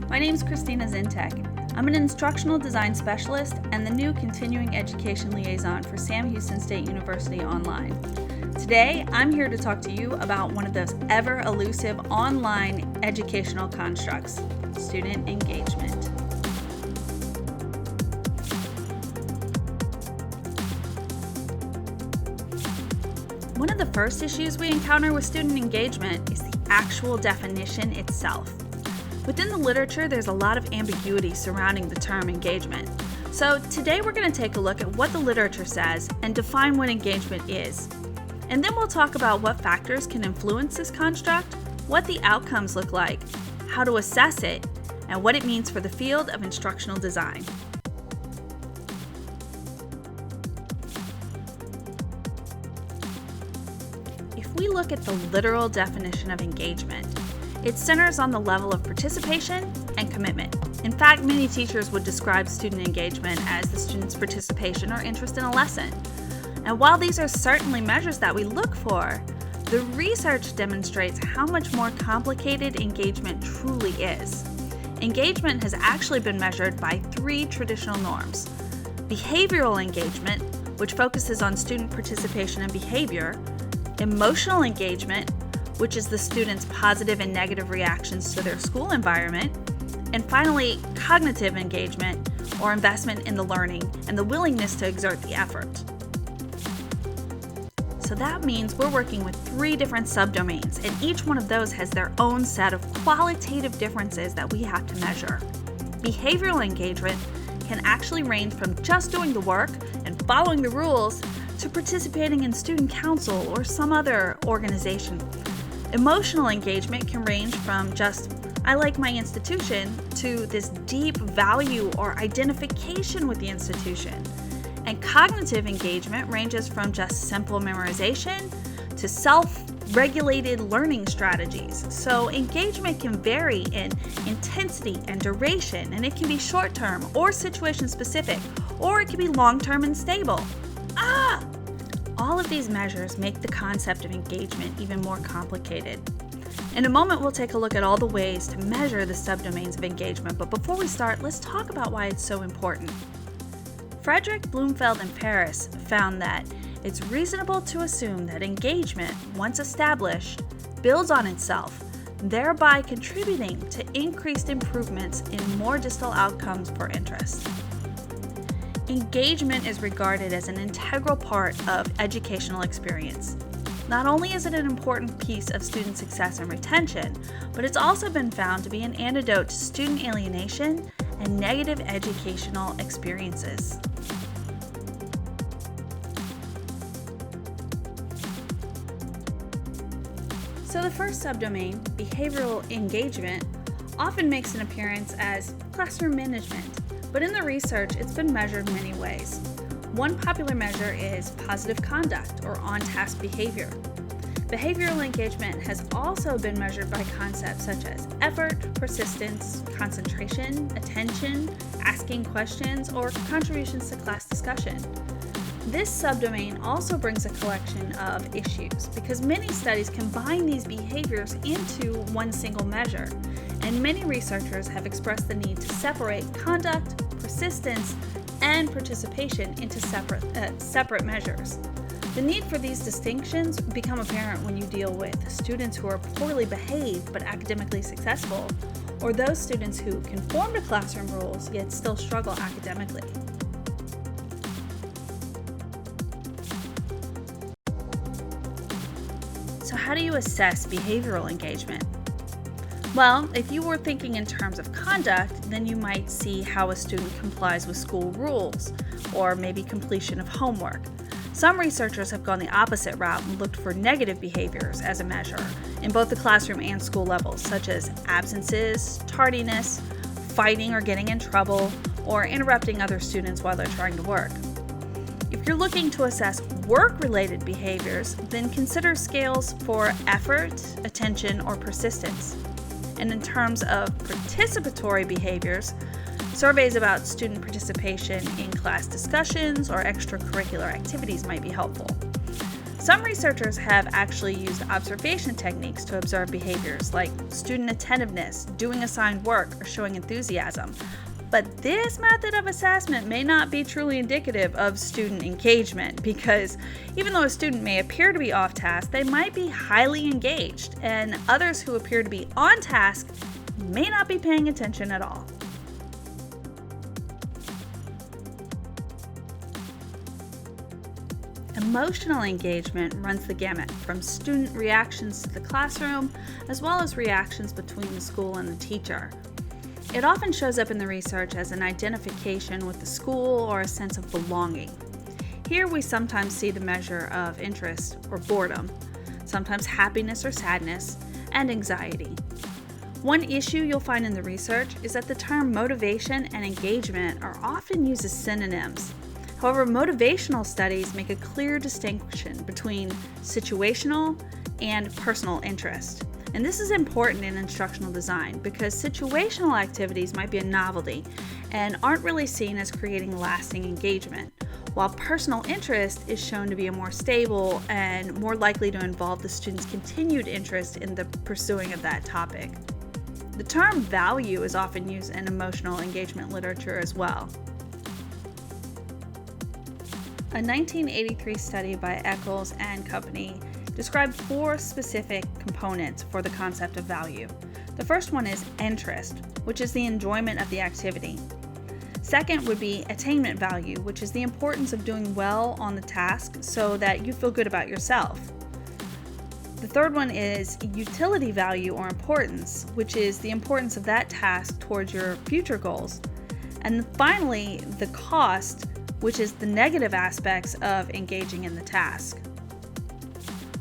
My name is Christina Zintek. I'm an instructional design specialist and the new continuing education liaison for Sam Houston State University Online. Today, I'm here to talk to you about one of those ever elusive online educational constructs, student engagement. One of the first issues we encounter with student engagement is the actual definition itself. Within the literature, there's a lot of ambiguity surrounding the term engagement. So today we're going to take a look at what the literature says and define what engagement is. And then we'll talk about what factors can influence this construct, what the outcomes look like, how to assess it, and what it means for the field of instructional design. If we look at the literal definition of engagement, it centers on the level of participation and commitment. In fact, many teachers would describe student engagement as the student's participation or interest in a lesson. And while these are certainly measures that we look for, the research demonstrates how much more complicated engagement truly is. Engagement has actually been measured by three traditional norms: behavioral engagement, which focuses on student participation and behavior; emotional engagement, which is the students' positive and negative reactions to their school environment; and finally, cognitive engagement, or investment in the learning and the willingness to exert the effort. So that means we're working with three different subdomains, and each one of those has their own set of qualitative differences that we have to measure. Behavioral engagement can actually range from just doing the work and following the rules to participating in student council or some other organization. Emotional engagement can range from just, I like my institution, to this deep value or identification with the institution. And cognitive engagement ranges from just simple memorization to self-regulated learning strategies. So engagement can vary in intensity and duration, and it can be short-term or situation-specific, or it can be long-term and stable. All of these measures make the concept of engagement even more complicated. In a moment, we'll take a look at all the ways to measure the subdomains of engagement, but before we start, let's talk about why it's so important. Frederick, Bloomfield, and Paris found that it's reasonable to assume that engagement, once established, builds on itself, thereby contributing to increased improvements in more distal outcomes for interest. Engagement is regarded as an integral part of educational experience. Not only is it an important piece of student success and retention, but it's also been found to be an antidote to student alienation and negative educational experiences. So the first subdomain, behavioral engagement, often makes an appearance as classroom management. But in the research, it's been measured many ways. One popular measure is positive conduct or on-task behavior. Behavioral engagement has also been measured by concepts such as effort, persistence, concentration, attention, asking questions, or contributions to class discussion. This subdomain also brings a collection of issues because many studies combine these behaviors into one single measure. And many researchers have expressed the need to separate conduct, persistence, and participation into separate measures. The need for these distinctions become apparent when you deal with students who are poorly behaved but academically successful, or those students who conform to classroom rules yet still struggle academically. So how do you assess behavioral engagement? Well, if you were thinking in terms of conduct, then you might see how a student complies with school rules, or maybe completion of homework. Some researchers have gone the opposite route and looked for negative behaviors as a measure in both the classroom and school levels, such as absences, tardiness, fighting or getting in trouble, or interrupting other students while they're trying to work. If you're looking to assess work-related behaviors, then consider scales for effort, attention, or persistence. And in terms of participatory behaviors, surveys about student participation in class discussions or extracurricular activities might be helpful. Some researchers have actually used observation techniques to observe behaviors like student attentiveness, doing assigned work, or showing enthusiasm. But this method of assessment may not be truly indicative of student engagement, because even though a student may appear to be off task, they might be highly engaged, and others who appear to be on task may not be paying attention at all. Emotional engagement runs the gamut from student reactions to the classroom, as well as reactions between the school and the teacher. It often shows up in the research as an identification with the school or a sense of belonging. Here we sometimes see the measure of interest or boredom, sometimes happiness or sadness, and anxiety. One issue you'll find in the research is that the term motivation and engagement are often used as synonyms. However, motivational studies make a clear distinction between situational and personal interest. And this is important in instructional design because situational activities might be a novelty and aren't really seen as creating lasting engagement, while personal interest is shown to be a more stable and more likely to involve the student's continued interest in the pursuing of that topic. The term value is often used in emotional engagement literature as well. A 1983 study by Eccles and Company described 4 specific components for the concept of value. The first one is interest, which is the enjoyment of the activity. Second would be attainment value, which is the importance of doing well on the task so that you feel good about yourself. The third one is utility value or importance, which is the importance of that task towards your future goals. And finally, the cost, which is the negative aspects of engaging in the task.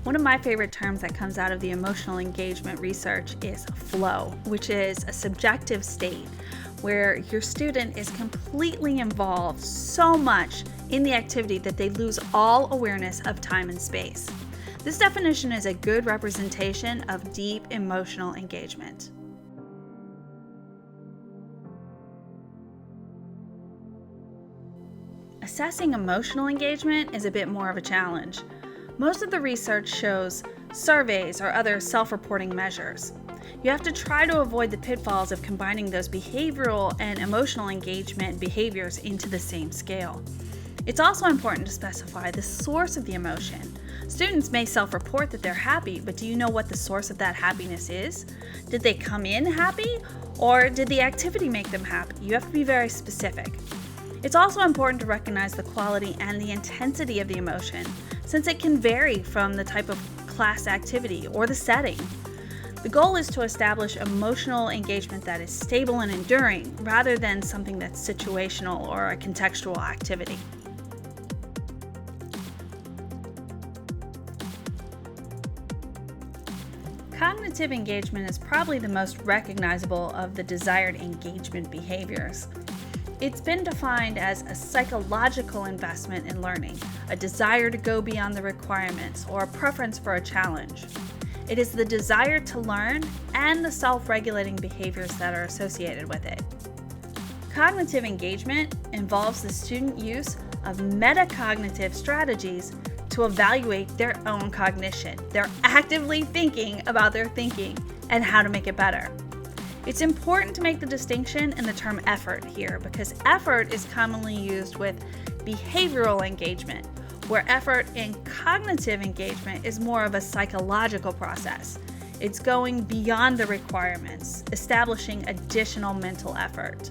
One of my favorite terms that comes out of the emotional engagement research is flow, which is a subjective state where your student is completely involved so much in the activity that they lose all awareness of time and space. This definition is a good representation of deep emotional engagement. Assessing emotional engagement is a bit more of a challenge. Most of the research shows surveys or other self-reporting measures. You have to try to avoid the pitfalls of combining those behavioral and emotional engagement behaviors into the same scale. It's also important to specify the source of the emotion. Students may self-report that they're happy, but do you know what the source of that happiness is? Did they come in happy, or did the activity make them happy? You have to be very specific. It's also important to recognize the quality and the intensity of the emotion, since it can vary from the type of class activity or the setting. The goal is to establish emotional engagement that is stable and enduring, rather than something that's situational or a contextual activity. Cognitive engagement is probably the most recognizable of the desired engagement behaviors. It's been defined as a psychological investment in learning, a desire to go beyond the requirements, or a preference for a challenge. It is the desire to learn and the self-regulating behaviors that are associated with it. Cognitive engagement involves the student use of metacognitive strategies to evaluate their own cognition. They're actively thinking about their thinking and how to make it better. It's important to make the distinction in the term effort here, because effort is commonly used with behavioral engagement, where effort in cognitive engagement is more of a psychological process. It's going beyond the requirements, establishing additional mental effort.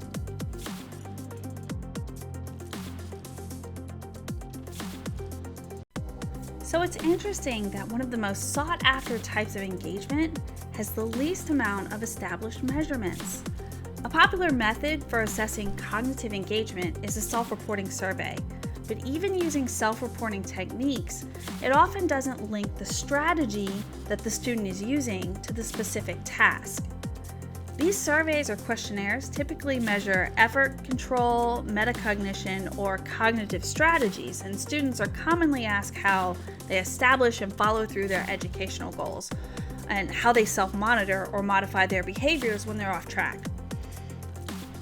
So it's interesting that one of the most sought after types of engagement has the least amount of established measurements. A popular method for assessing cognitive engagement is a self-reporting survey, but even using self-reporting techniques, it often doesn't link the strategy that the student is using to the specific task. These surveys or questionnaires typically measure effort, control, metacognition, or cognitive strategies, and students are commonly asked how they establish and follow through their educational goals, and how they self-monitor or modify their behaviors when they're off track.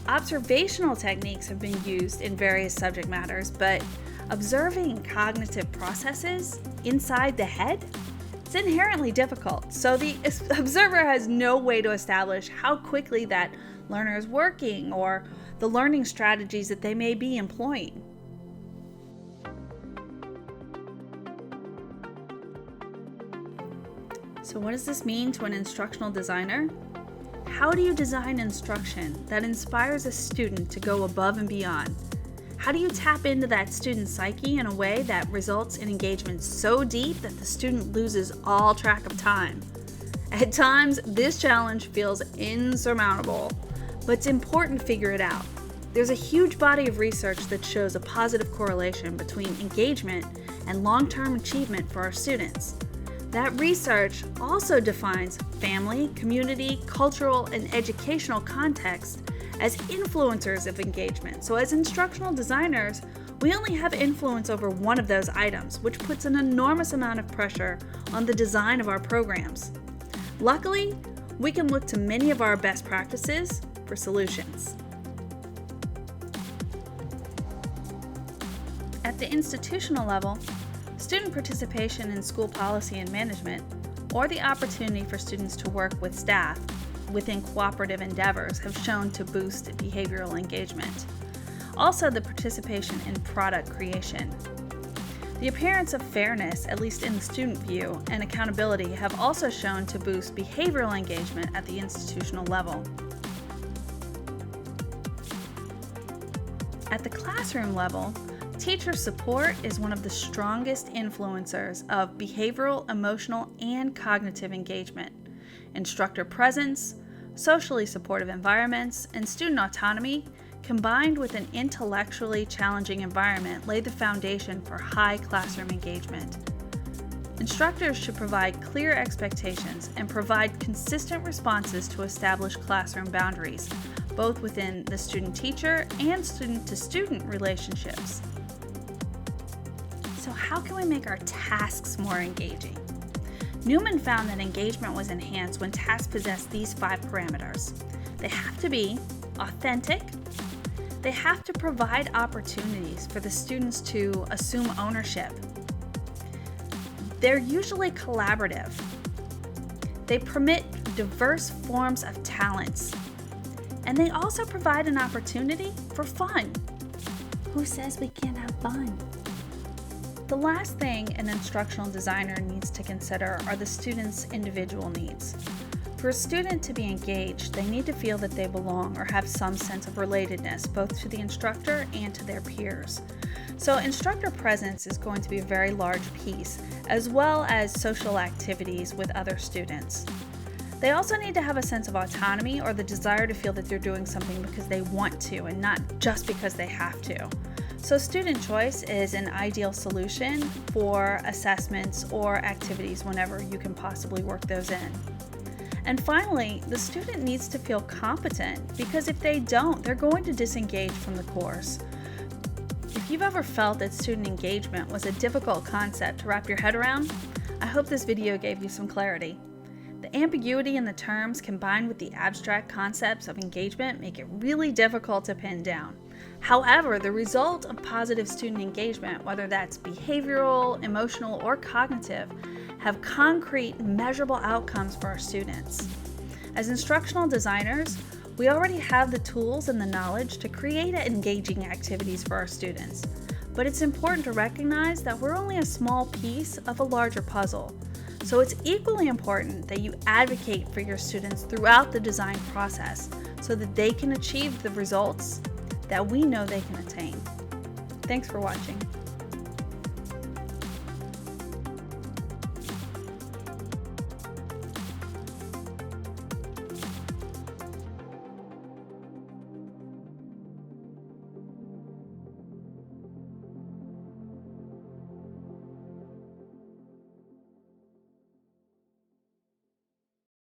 Observational techniques have been used in various subject matters, but Observing cognitive processes inside the head is inherently difficult, so the observer has no way to establish how quickly that learner is working or the learning strategies that they may be employing. So what does this mean to an instructional designer? How do you design instruction that inspires a student to go above and beyond? How do you tap into that student's psyche in a way that results in engagement so deep that the student loses all track of time? At times, this challenge feels insurmountable, but it's important to figure it out. There's a huge body of research that shows a positive correlation between engagement and long-term achievement for our students. That research also defines family, community, cultural, and educational context as influencers of engagement. So as instructional designers, we only have influence over one of those items, which puts an enormous amount of pressure on the design of our programs. Luckily, we can look to many of our best practices for solutions. At the institutional level, student participation in school policy and management, or the opportunity for students to work with staff within cooperative endeavors, have shown to boost behavioral engagement. Also, the participation in product creation. The appearance of fairness, at least in the student view, and accountability have also shown to boost behavioral engagement at the institutional level. At the classroom level, teacher support is one of the strongest influencers of behavioral, emotional, and cognitive engagement. Instructor presence, socially supportive environments, and student autonomy, combined with an intellectually challenging environment, lay the foundation for high classroom engagement. Instructors should provide clear expectations and provide consistent responses to establish classroom boundaries, both within the student-teacher and student-to-student relationships. So how can we make our tasks more engaging? Newman found that engagement was enhanced when tasks possess these 5 parameters. They have to be authentic. They have to provide opportunities for the students to assume ownership. They're usually collaborative. They permit diverse forms of talents. And they also provide an opportunity for fun. Who says we can't have fun? The last thing an instructional designer needs to consider are the student's individual needs. For a student to be engaged, they need to feel that they belong or have some sense of relatedness, both to the instructor and to their peers. So instructor presence is going to be a very large piece, as well as social activities with other students. They also need to have a sense of autonomy or the desire to feel that they're doing something because they want to and not just because they have to. So student choice is an ideal solution for assessments or activities whenever you can possibly work those in. And finally, the student needs to feel competent, because if they don't, they're going to disengage from the course. If you've ever felt that student engagement was a difficult concept to wrap your head around, I hope this video gave you some clarity. The ambiguity in the terms combined with the abstract concepts of engagement make it really difficult to pin down. However, the result of positive student engagement, whether that's behavioral, emotional, or cognitive, have concrete, measurable outcomes for our students. As instructional designers, we already have the tools and the knowledge to create engaging activities for our students, but it's important to recognize that we're only a small piece of a larger puzzle. So it's equally important that you advocate for your students throughout the design process so that they can achieve the results that we know they can attain. Thanks for watching.